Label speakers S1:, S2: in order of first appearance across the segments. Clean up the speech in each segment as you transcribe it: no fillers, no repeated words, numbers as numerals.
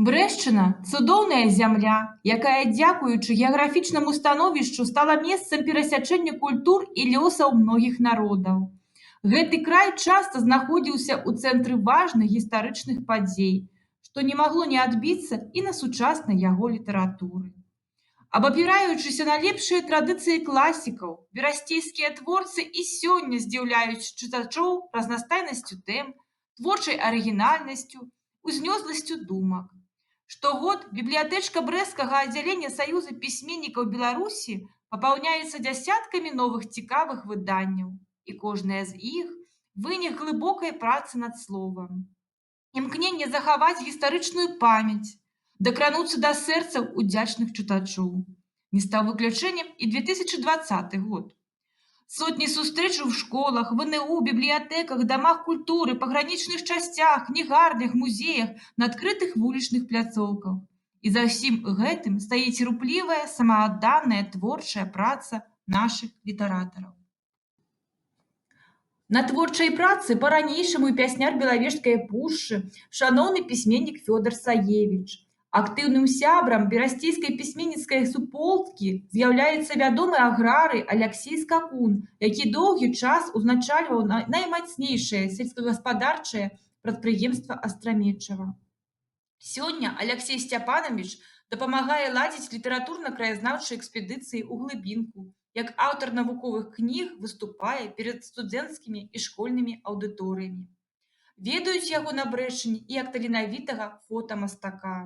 S1: Брэшчына цудоўная зямля, якая, дзякуючы геаграфічнаму становішчу, стала месцам перасячэння культур і лёсаў многіх народаў. Гэты край часта знаходзіўся ў цэнтры важных гістарычных падзей, што не магло не адбіцца і на сучаснай яго літаратуры. Абапіраючыся на лепшыя традыцыі класікаў, берасцейскія творцы і сёння здзіўляюць чытачоў разнастайнасцю тэм, творчай арыгінальнасцю, узнёсласцю думак. Штогод бібліятэчка брэсцкага аддзялення Саюза пісьменнікаў Беларусі папаўняецца дзясяткамі новых цікавых выданняў, і кожнае з іх вынік глыбокай працы над словам. Імкненне захаваць гістарычную памяць, дакрануцца да сэрцаў удзячных чытачоў. Не стаў выключэннем і 2020 год. Сотні сустрэч у школах, ВНУ, бібліятэках, дамах культуры, пагранічных часцях, кнігарнях, музеях, на адкрытых вулічных пляцоўках. І за ўсім гэтым стаіць руплівая, самаадданая творчая праца нашых літаратараў. На творчай працы па-ранейшаму і пясняр Белавежскай пушчы, шаноўны пісьменнік Фёдор Саевіч. Актыўным сябрам берасцейскай пісьменніцкай суполкі з'яўляецца вядомы аграрый Аляксей Скакун, які доўгі час узначальваў наймацнейшае сельскагаспадарчае прадпрыемства Астраметчава. Сёння Аляксей Сцяпанович дапамагае ладзіць літаратурна-краязнаўчыя экспедыцыі ў глыбінку. Як аўтар навуковых кніг выступае перад студэнцкімі і школьнымі аўдыторыямі. Ведаюць яго на Брэшчыне і як таленавітага фотамастака.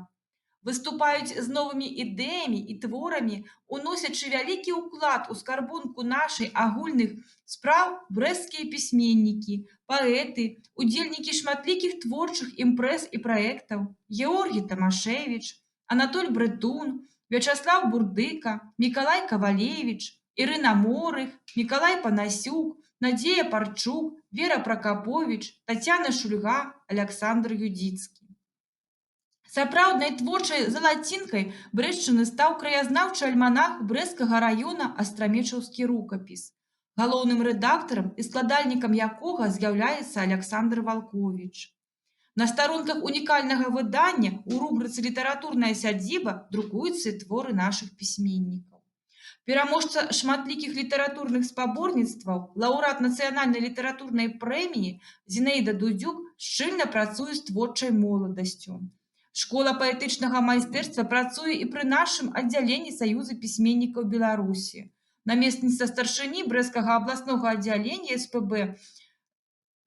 S1: Выступаюць з новымі ідэямі і творамі, уносячы вялікі ўклад у скарбонку нашай агульных спраў брэсцкія пісьменнікі, паэты, удзельнікі шматлікіх творчых імпрэз і праектаў: Георгій Тамашевіч, Анатоль Брэтун, Вячаслав Бурдыка, Мікалай Кавалевіч, Ірына Морых, Мікалай Панасюк, Надзея Парчук, Вера Пракаповіч, Тацяна Шульга, Аляксандр Юдзіцкі. Сапраўднай творчай залацінкай Брэшчыны стаў краязнаўчы альманах Брэсцкага раёна Астрамечаўскі рукапіс, галоўным рэдактарам і складальнікам якога з'яўляецца Аляксандр Валковіч. На старонках унікальнага выдання ў рубрыцы «Літаратурная сядзіба» друкуюцца творы нашых пісьменнікаў. Пераможца шматлікіх літаратурных спаборніцтваў, лаўрэат нацыянальнай літаратурнай прэміі Зінаіда Дудзюк шчыльна працуе з творчай моладасцю. Школа паэтычнага майстэрства працуе і пры нашым аддзяленні Саюза пісьменнікаў Беларусі. Намесніца старшыні Брэсцкага абласнога аддзялення СПБ,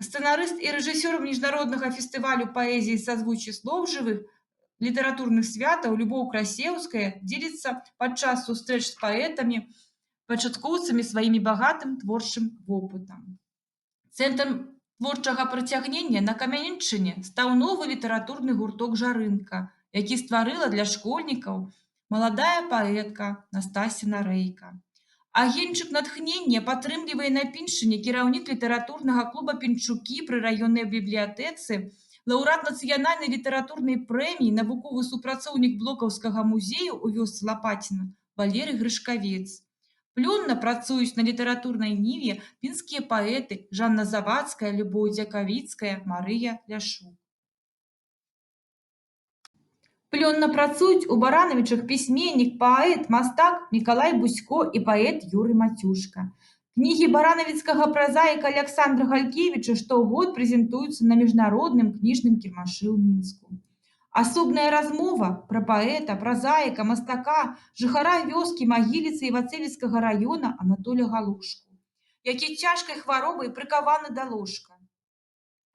S1: сцэнарыст і рэжысёр міжнароднага фестывалю паэзіі «Сазвучі слоў жывых» літаратурных святаў Любоў Красеўская дзеліцца падчас сустрэч з паэтамі, пачаткоўцамі сваімі багатым творчым вопытам. Цэнтрам творчага прыцягнення на Камяншчыне стаў новы літаратурны гурток «Жарынка», які стварыла для школьнікаў маладая паэтка Настасья Нарэйка. Агеньчык натхнення падтрымлівае на Піншчыне кіраўнік літаратурнага клуба «Пінчукі» пры раённай бібліятэцы, лаўрэат нацыянальнай літаратурнай прэміі, навуковы супрацоўнік Блокаўскага музею ў вёсцы Лапаціна Валерый Грышкавец. Плённа працуюць на літаратурнай ніве пінскія паэты Жанна Завадская, Любоў Дзякавіцкая, Марыя Ляшук. Плённа працуюць у Баранавічах пісьменнік, паэт, мастак Мікалай Бусько і паэт Юрый Мацюшка. Кнігі баранавіцкага празаіка Аляксандра Галькевіча штогод прэзентуюцца на міжнародным кніжным кірмашы ў Мінску. Асобная размова пра паэта, празаіка, мастака, жыхара вёскі Магіліцы і Вацэліцкага раёна Анатоля Галушку, які цяжкай хваробай прыкаваны да ложка,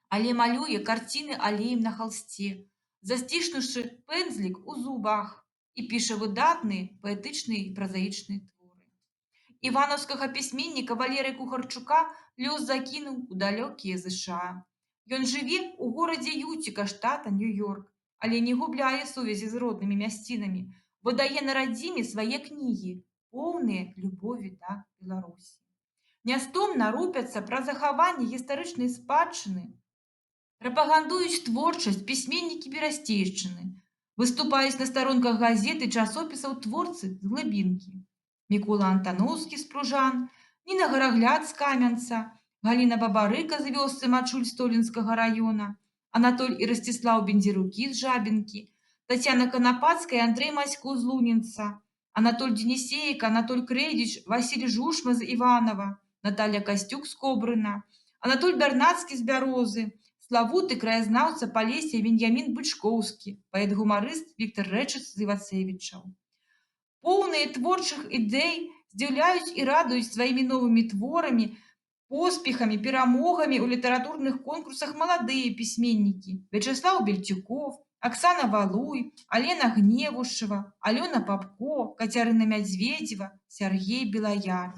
S1: але малюе карціны алеем на халсце, засціснуўшы пэндзлік у зубах, і піша выдатныя паэтычныя і празаічныя творы. Іванаўскага пісьменніка Валерыя Кухарчука лёс закінуў у далёкія ЗША. Ён жыве ў горадзе Юціка, штата Нью-Йорк, але не губляе сувязі з роднымі мясцінамі, выдае на радзіме свае кнігі, поўныя любові да Беларусі. Нястомна рупяцца пра захаванне гістарычнай спадчыны, прапагандуюць творчасць пісьменнікі Берасцейшчыны, выступаюць на старонках газет і часопісаў творцы з глыбінкі. Мікола Антаноўскі з Пружан, Ніна Гарагляд з Камянца, Галіна Бабарыка з вёсцы Мачуль Столінскага раёна, Анатоль і Расціслаў Бендзірукі з Жабінкі, Татьяна Конопадская и Андрей Масько з Лунинца, Анатоль Денисеек, Анатоль Крейдич, Василий Жушма з Иванова, Наталья Костюк з Кобрына, Анатоль Бернацкі з Бярозы, славуты краязнаўца Палесся Веньямін Бычкоўскі, паэт-гумарыст Віктор Рэчыц з Івацевічаў. Поўныя творчых ідэй здзіўляюць і радуюць сваімі новымі творамі, поспехамі, перамогамі ў літаратурных конкурсах маладыя пісьменнікі Вячаслаў Бельчуков, Аксана Валуй, Алена Гневушева, Алёна Папко, Кацярына Мядзведзева, Сяргей Белаяр.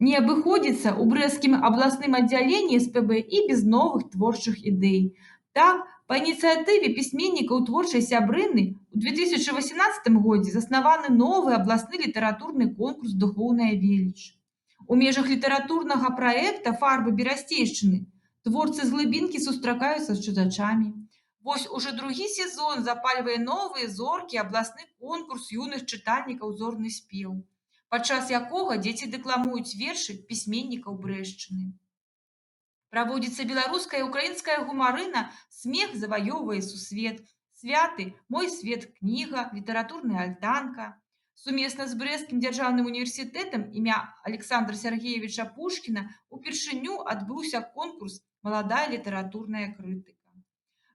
S1: Не абыходзіцца ў брэсцкім абласным аддзяленні СПБ і без новых творчых ідэй. Так, па ініцыятыве пісьменнікаў творчай сябрыны ў 2018 годзе заснаваны новы абласны літаратурны конкурс «Духоўная веліч». У межах літаратурнага праекта «Фарбы берасцейшчыны» творцы з глыбінкі сустракаюцца з чытачамі. Вось уже другі сезон запальвае новыя зоркі абласны конкурс юных чытальнікаў «Зорны спеў», падчас якога дзеці дэкламуюць вершы пісьменнікаў Брэшчыны. Праводзіцца беларуская і украінская гумарына «Смех заваёўвае сусвет», «Святы», «Мой свет» кніга, літаратурная альтанка. Сумесна з Брэсцкім дзяржаўным універсітэтам імя Александра Сергеевича Пушкіна упершыню адбыўся конкурс «Маладая літаратурная крытыка».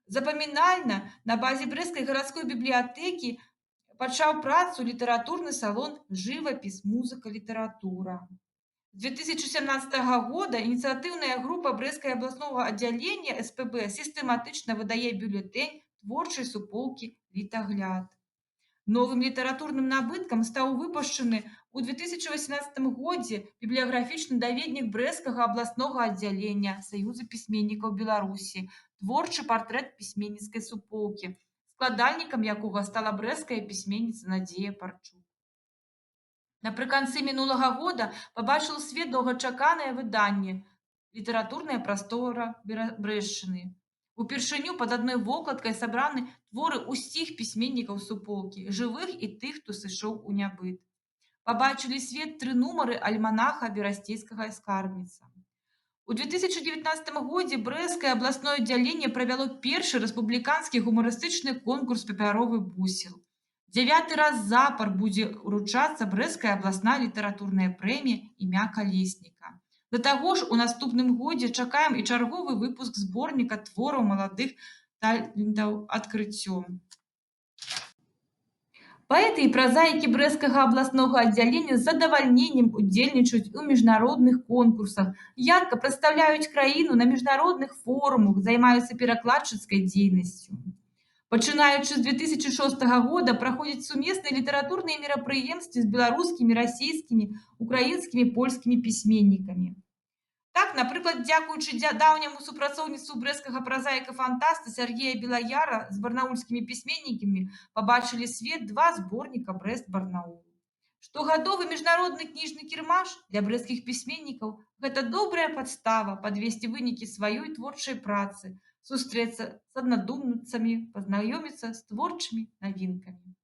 S1: Запамінальна на базе Брэсцкай гарадской бібліятэкі пачаў працу літаратурны салон «Жывапіс, музыка, літаратура». З 2017 года ініцыятыўная група Брэсцкага абласнога аддзялення СПБ сістэматычна выдае бюлетэнь творчай суполкі «Літагляд». Новым літаратурным набыткам стаў выпушчаны ў 2018 годзе бібліяграфічны даведнік Брэсцкага абласнога аддзялення Саюза пісьменнікаў Беларусі «Творчы партрэт пісьменніцкай суполкі», складальнікам якога стала брэсцкая пісьменніца Надзея Парчук. Напрыканцы мінулага года пабачыла свет доўгачаканае выданне «Літаратурная прастора Брэшчыны». Упершыню пад адной вокладкай сабраны творы ўсіх пісьменнікаў суполкі, жывых і тых, хто сышоў у нябыт. Пабачылі свет 3 нумары альманаха берасцейскага скарбніца. У 2019 годзе Брэсцкае абласное аддзяленне правяло першы рэспубліканскі гумарыстычны конкурс «Папяровы бусел». 9 раз запар будзе ўручацца Брэсцкая абласная літаратурная прэмія імя Калесніка. Да таго ж, у наступным годзе чакаем і чарговы выпуск зборніка твораў маладых талентаў «Адкрыццё». Паэты і празаікі Брэсцкага абласнога аддзялення з задавальненнем удзельнічаюць у міжнародных конкурсах, ярка прадстаўляюць краіну на міжнародных форумах, займаюцца перакладчыцкай дзейнасцю. Пачынаючы з 2006 года праходзяць сумесныя літаратурныя мерапрыемствы з беларускімі, расійскімі, украінскімі, польскімі пісьменнікамі. Так, напрыклад, дзякуючы даўняму супрацоўніцтву брэсцкага празаіка-фантаста Сяргея Белаяра з барнаульскімі пісьменнікамі пабачылі свет 2 зборніка «Брэст-Барнаул». Штогадовы міжнародны кніжны кірмаш для брэсцкіх пісьменнікаў – гэта добрая падстава падвесці вынікі сваёй творчай працы, сустрэцца з аднадумцамі, пазнаёміцца з творчымі навінкамі.